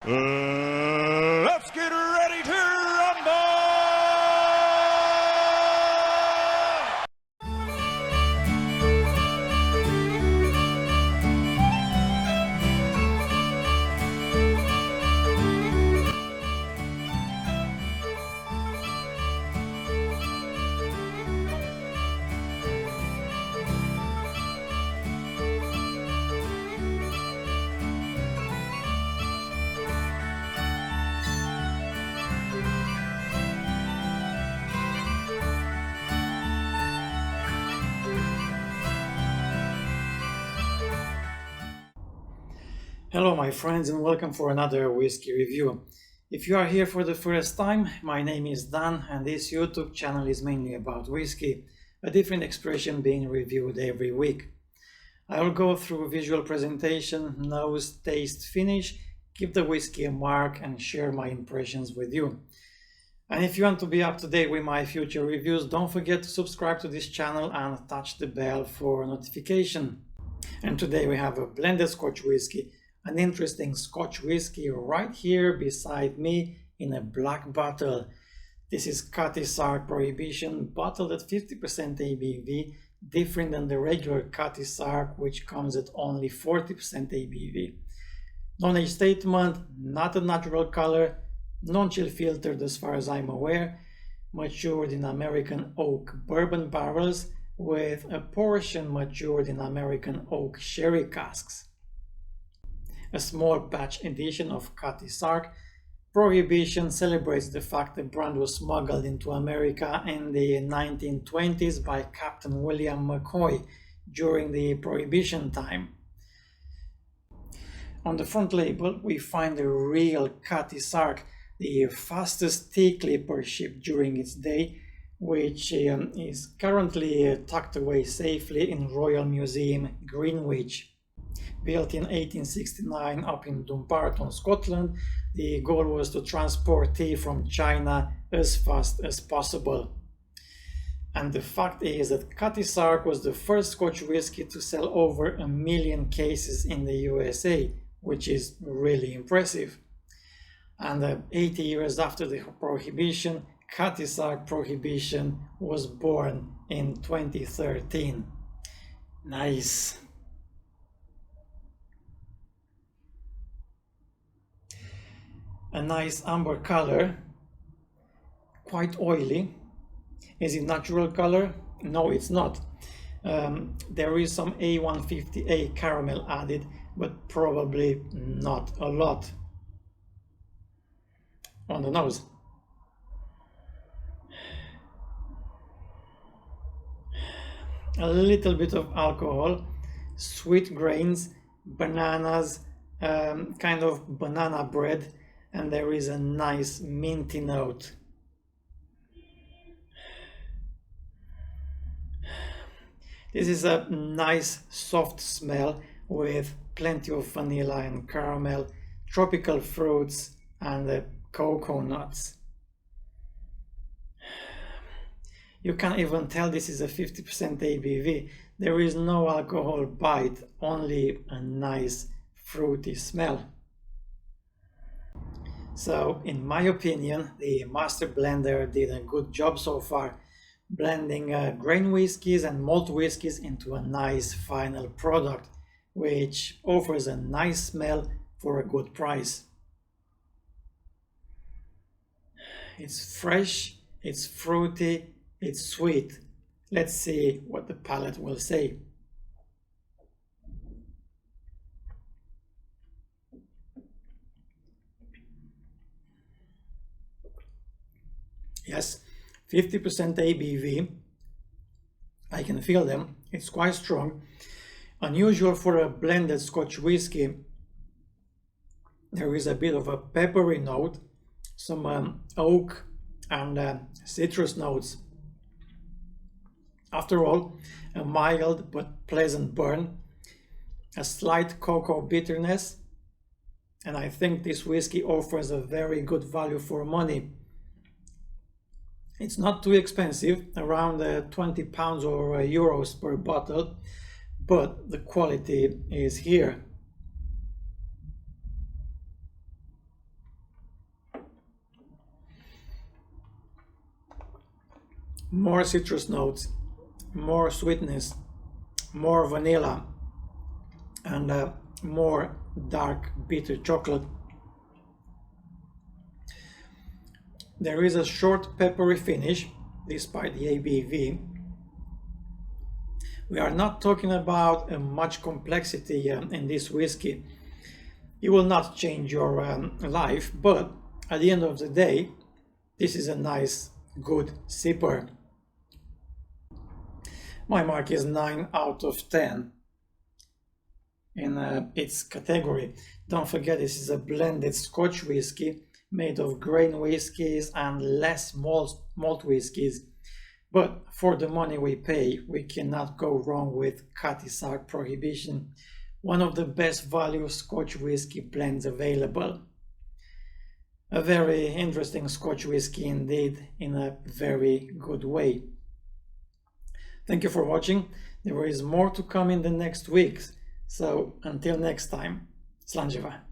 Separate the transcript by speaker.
Speaker 1: Let's get ready to rumble!
Speaker 2: Hello my friends and welcome for another whiskey review. If you are here for the first time, my name is Dan and this YouTube channel is mainly about whiskey, a different expression being reviewed every week. I will go through visual presentation, nose, taste, finish, give the whiskey a mark and share my impressions with you. And if you want to be up to date with my future reviews, don't forget to subscribe to this channel and touch the bell for notification. And today we have a blended Scotch whiskey. An interesting Scotch whiskey right here beside me in a black bottle. This is Cutty Sark Prohibition, bottled at 50% ABV, different than the regular Cutty Sark, which comes at only 40% ABV. Non-age statement, not a natural color, non-chill filtered as far as I'm aware, matured in American oak bourbon barrels, with a portion matured in American oak sherry casks. A small batch edition of Cutty Sark Prohibition celebrates the fact the brand was smuggled into America in the 1920s by Captain William McCoy during the Prohibition time. On the front label we find the real Cutty Sark, the fastest tea clipper ship during its day, which is currently tucked away safely in Royal Museum, Greenwich. Built in 1869 up in Dumbarton, Scotland, the goal was to transport tea from China as fast as possible. And the fact is that Cutty Sark was the first Scotch whiskey to sell over 1 million cases in the USA, which is really impressive. And 80 years after the Prohibition, Cutty Sark Prohibition was born in 2013. Nice. A nice amber color, quite oily. Is it natural color? No, it's not. There is some A150A caramel added, but probably not a lot. On the nose. A little bit of alcohol, sweet grains, bananas, kind of banana bread, and there is a nice minty note. This is a nice soft smell with plenty of vanilla and caramel, tropical fruits and cocoa nuts. You can't even tell this is a 50% ABV. There is no alcohol bite, only a nice fruity smell. So, in my opinion, the master blender did a good job so far, blending grain whiskies and malt whiskies into a nice final product, which offers a nice smell for a good price. It's fresh, it's fruity, it's sweet. Let's see what the palate will say. Yes, 50% ABV. I can feel them. It's quite strong. Unusual for a blended Scotch whiskey. There is a bit of a peppery note, some oak and citrus notes. After all, a mild but pleasant burn, a slight cocoa bitterness, and I think this whiskey offers a very good value for money. It's not too expensive, around £20 or euros per bottle, but the quality is here. more citrus notes, more sweetness, more vanilla, and more dark bitter chocolate. There is a short peppery finish despite the ABV. We are not talking about much complexity in this whiskey. It will not change your life, but at the end of the day, this is a nice, good sipper. My mark is 9 out of 10 in its category. Don't forget, this is a blended Scotch whiskey made of grain whiskies and less malt whiskies. But for the money we pay, we cannot go wrong with Cutty Sark Prohibition, one of the best value Scotch whiskey blends available. A very interesting Scotch whiskey indeed, in a very good way. Thank you for watching. There is more to come in the next weeks. So until next time, Slanjeva.